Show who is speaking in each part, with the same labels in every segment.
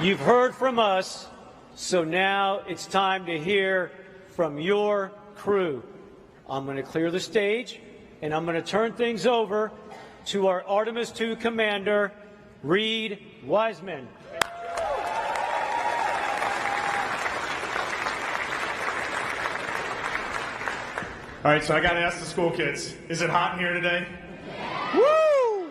Speaker 1: You've heard from us, so now it's time to hear from your crew. I'm going to clear the stage, and I'm going to turn things over to our Artemis II commander, Reid Wiseman.
Speaker 2: All right, so I got to ask the school kids, is it hot in here today?
Speaker 3: Yeah. Woo!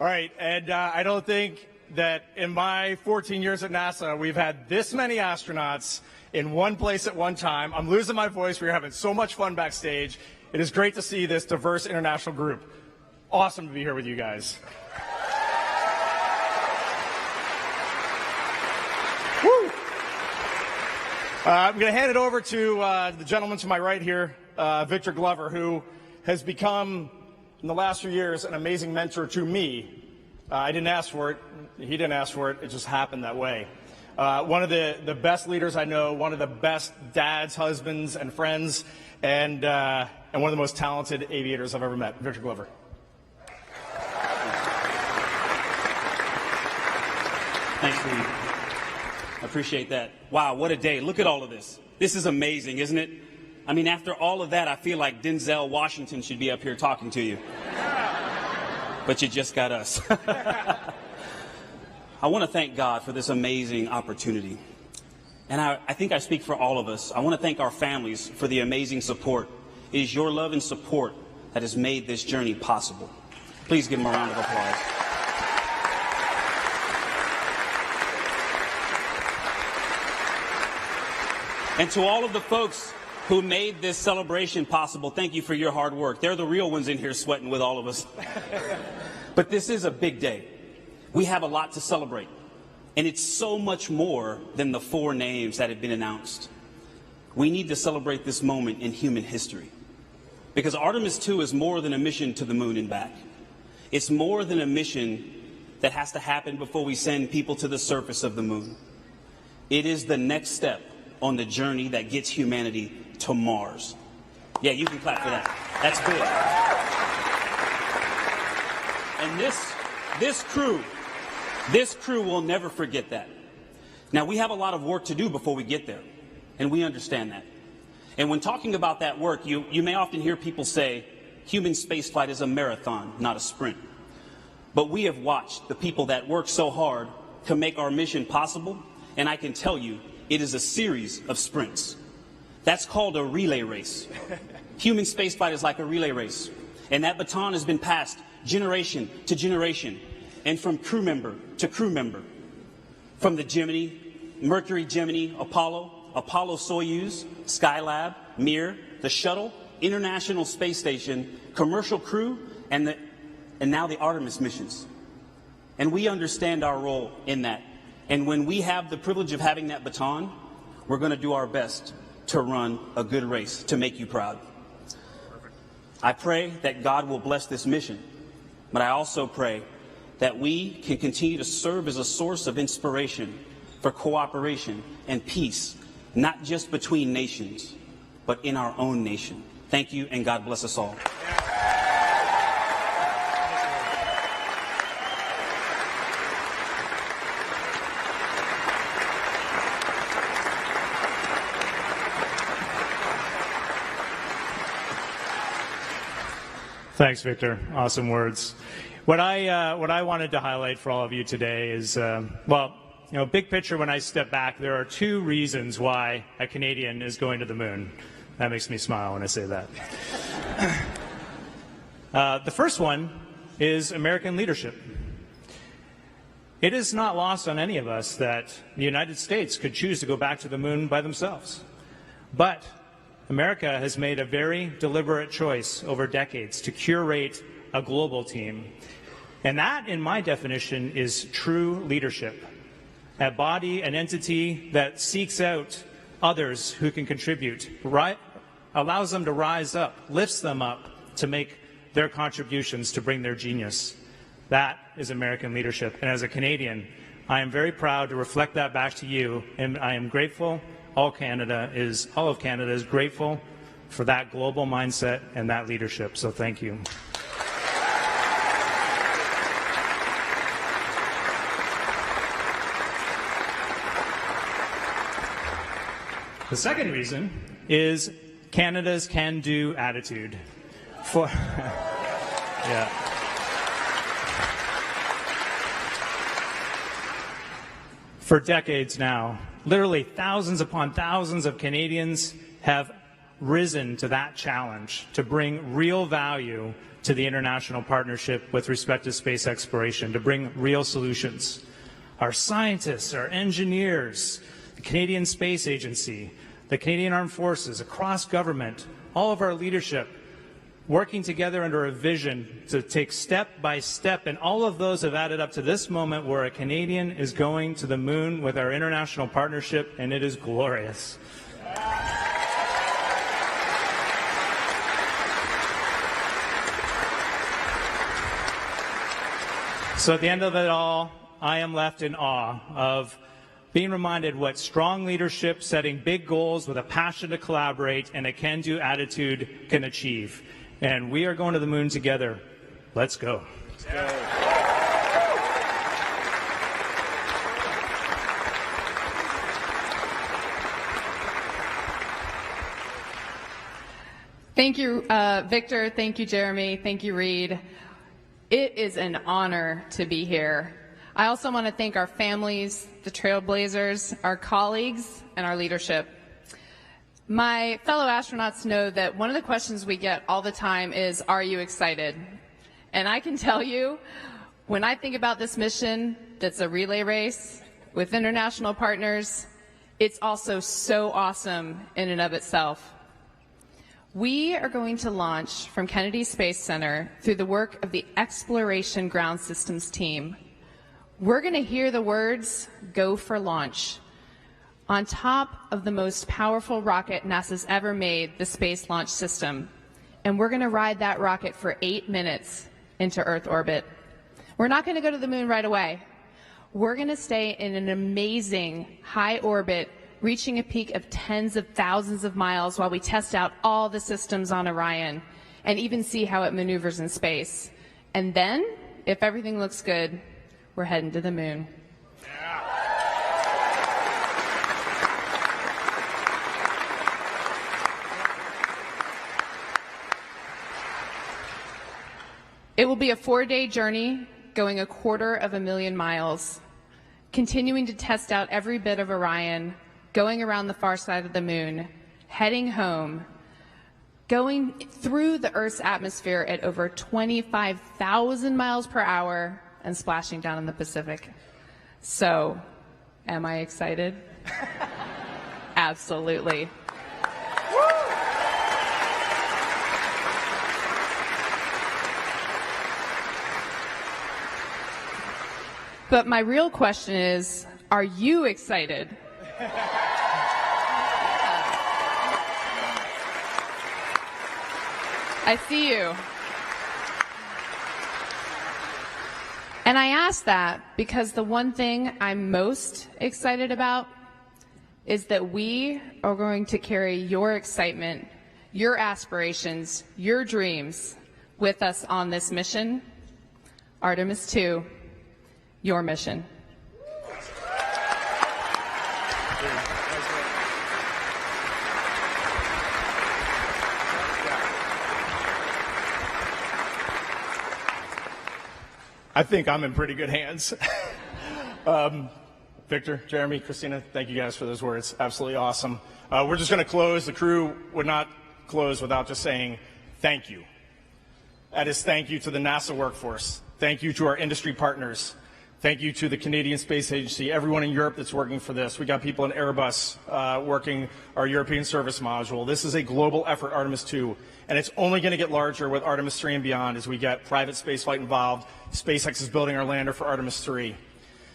Speaker 3: All right, and I don't think that in my 14 years at NASA, we've had this many astronauts in one place at one time. I'm losing my voice. We're having so much fun backstage. It is great to see this diverse international group. Awesome to be here with you guys. Woo! I'm going to hand it over to the gentleman to my right here, Victor Glover, who has become, in the last few years, an amazing mentor to me. I didn't ask for it. He didn't ask for it. It just happened that way. One of the best leaders I know, one of the best dads, husbands, and friends, and one of the most talented aviators I've ever met. Victor Glover.
Speaker 4: Thanks, Reid. I appreciate that. Wow, what a day. Look at all of this. This is amazing, isn't it? I mean, after all of that, I feel like Denzel Washington should be up here talking to you. But you just got us. I want to thank God for this amazing opportunity. And I think I speak for all of us. I want to thank our families for the amazing support. It is your love and support that has made this journey possible. Please give them a round of applause. And to all of the folks who made this celebration possible, thank you for your hard work. They're the real ones in here sweating with all of us. But this is a big day. We have a lot to celebrate. And it's so much more than the 4 names that have been announced. We need to celebrate this moment in human history. Because Artemis II is more than a mission to the moon and back. It's more than a mission that has to happen before we send people to the surface of the moon. It is the next step on the journey that gets humanity to Mars. Yeah, you can clap for that. That's good. And this crew will never forget that. Now, we have a lot of work to do before we get there, and we understand that. And when talking about that work, you may often hear people say, human spaceflight is a marathon, not a sprint. But we have watched the people that work so hard to make our mission possible, and I can tell you, it is a series of sprints. That's called a relay race. Human spaceflight is like a relay race, and that baton has been passed generation to generation, and from crew member to crew member. From the Gemini, Mercury, Gemini, Apollo, Soyuz, Skylab, Mir, the Shuttle, International Space Station, commercial crew, and now the Artemis missions. And we understand our role in that. And when we have the privilege of having that baton, we're going to do our best to run a good race to make you proud. I pray that God will bless this mission, but I also pray that we can continue to serve as a source of inspiration for cooperation and peace, not just between nations, but in our own nation. Thank you, and God bless us all.
Speaker 2: Thanks, Victor. Awesome words. What I wanted to highlight for all of you today is, big picture, when I step back, there are 2 reasons why a Canadian is going to the moon. That makes me smile when I say that. The first one is American leadership. It is not lost on any of us that the United States could choose to go back to the moon by themselves. But America has made a very deliberate choice over decades to curate a global team. And that, in my definition, is true leadership. A body, an entity that seeks out others who can contribute, allows them to rise up, lifts them up to make their contributions to bring their genius. That is American leadership. And as a Canadian, I am very proud to reflect that back to you, and I am grateful all of Canada is grateful for that global mindset and that leadership. So thank you. The second reason is Canada's can-do attitude. For decades now, literally thousands upon thousands of Canadians have risen to that challenge to bring real value to the international partnership with respect to space exploration, to bring real solutions. Our scientists, our engineers, the Canadian Space Agency, the Canadian Armed Forces, across government, all of our leadership, working together under a vision to take step by step, and all of those have added up to this moment where a Canadian is going to the moon with our international partnership, and it is glorious. So at the end of it all, I am left in awe of being reminded what strong leadership, setting big goals with a passion to collaborate and a can-do attitude can achieve. And we are going to the moon together. Let's go.
Speaker 5: Thank you, Victor. Thank you, Jeremy. Thank you, Reid. It is an honor to be here. I also want to thank our families, the Trailblazers, our colleagues, and our leadership. My fellow astronauts know that one of the questions we get all the time is, are you excited? And I can tell you, when I think about this mission that's a relay race with international partners, it's also so awesome in and of itself. We are going to launch from Kennedy Space Center through the work of the Exploration Ground Systems team. We're going to hear the words, "Go for launch," on top of the most powerful rocket NASA's ever made, the Space Launch System. And we're going to ride that rocket for 8 minutes into Earth orbit. We're not going to go to the moon right away. We're going to stay in an amazing high orbit, reaching a peak of tens of thousands of miles while we test out all the systems on Orion and even see how it maneuvers in space. And then, if everything looks good, we're heading to the moon. It will be a 4-day journey, going 250,000 miles, continuing to test out every bit of Orion, going around the far side of the moon, heading home, going through the Earth's atmosphere at over 25,000 miles per hour, and splashing down in the Pacific. So, am I excited? Absolutely. But my real question is, are you excited? I see you. And I ask that because the one thing I'm most excited about is that we are going to carry your excitement, your aspirations, your dreams with us on this mission. Artemis 2, your mission.
Speaker 3: I think I'm in pretty good hands. Victor, Jeremy, Christina, thank you guys for those words. Absolutely awesome. We're just going to close. The crew would not close without just saying thank you. That is thank you to the NASA workforce. Thank you to our industry partners. Thank you to the Canadian Space Agency, everyone in Europe that's working for this. We got people in Airbus working our European service module. This is a global effort, Artemis 2, and it's only going to get larger with Artemis 3 and beyond as we get private spaceflight involved. SpaceX is building our lander for Artemis 3.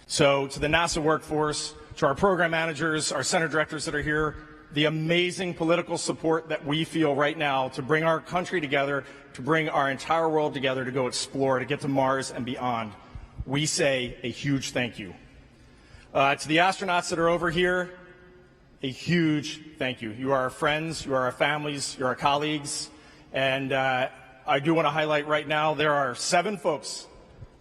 Speaker 3: So to the NASA workforce, to our program managers, our center directors that are here, the amazing political support that we feel right now to bring our country together, to bring our entire world together to go explore, to get to Mars and beyond. We say a huge thank you. To the astronauts that are over here, a huge thank you. You are our friends, you are our families, you're our colleagues, and I do want to highlight right now there are 7 folks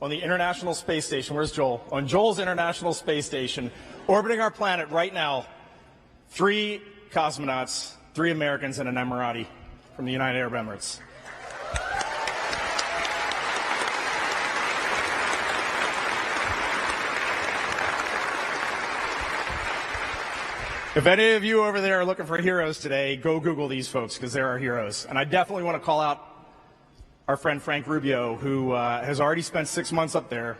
Speaker 3: on the International Space Station. Where's Joel? On Joel's International Space Station, orbiting our planet right now. 3 cosmonauts, 3 Americans, and an Emirati from the United Arab Emirates. If any of you over there are looking for heroes today, go Google these folks because they're our heroes. And I definitely want to call out our friend Frank Rubio, who has already spent 6 months up there.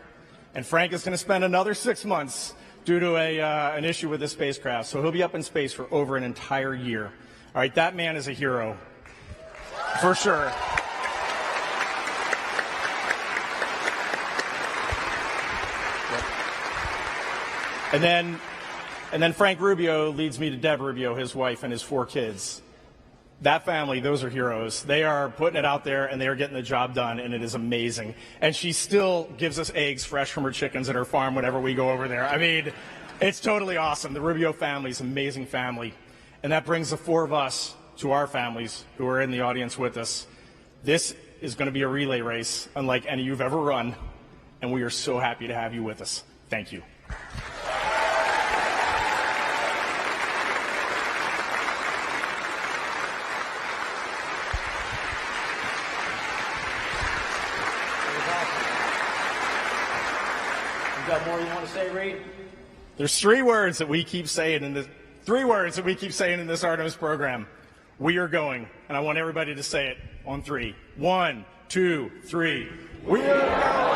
Speaker 3: And Frank is going to spend another 6 months due to an issue with his spacecraft. So he'll be up in space for over an entire year. All right, that man is a hero, for sure. And then Frank Rubio leads me to Deb Rubio, his wife, and his 4 kids. That family, those are heroes. They are putting it out there, and they are getting the job done, and it is amazing. And she still gives us eggs fresh from her chickens at her farm whenever we go over there. I mean, it's totally awesome. The Rubio family is an amazing family. And that brings the 4 of us to our families who are in the audience with us. This is going to be a relay race unlike any you've ever run, and we are so happy to have you with us. Thank you.
Speaker 1: Got more you want to say, Reid?
Speaker 3: There's 3 words that we keep saying in this. 3 words that we keep saying in this Artemis program. We are going, and I want everybody to say it on 3. 1, 2, 3. We are going.